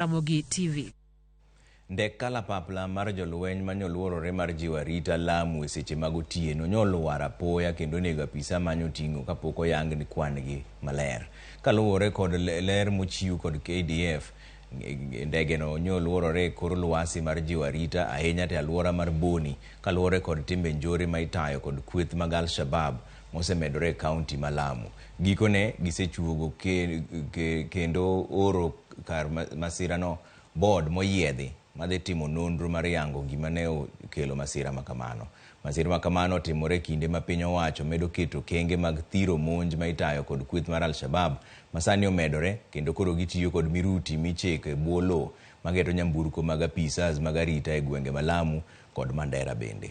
Ramogi TV. Ndek kalapapla mar jolweny manyoluorore mar jiwo arita Lamu e seche mag otieno nyoluar apoya kendo nego apisa manyo ting'o kapok oyang ni kwan-gi maler. Kaluwore kod ler mochiw kod KDF, ndegeno nyoluorore e kor lwasi mar jiwo arita ahinya te alwora mar Boni, kaluwore kod timbe njore ma itayo kod kweth mag Al-Shabab mosemedore e kaunti ma Lamu. Gikone gisechuogo kendo oro kar masirano board moyiedhi madhi timo nonro mar yango gima ne okelo masira makamano. Masira makamano otimore kinde ma piny owacho medo keto kenge mag thiro monj ma itayo kod kweth mar Al-Shabab masani omedore kendo koro gitiyo kod miruti michiko e bwo lowo mageto nyamburko mag apisas mag arita e gwenge ma Lamu kod Mandera bende.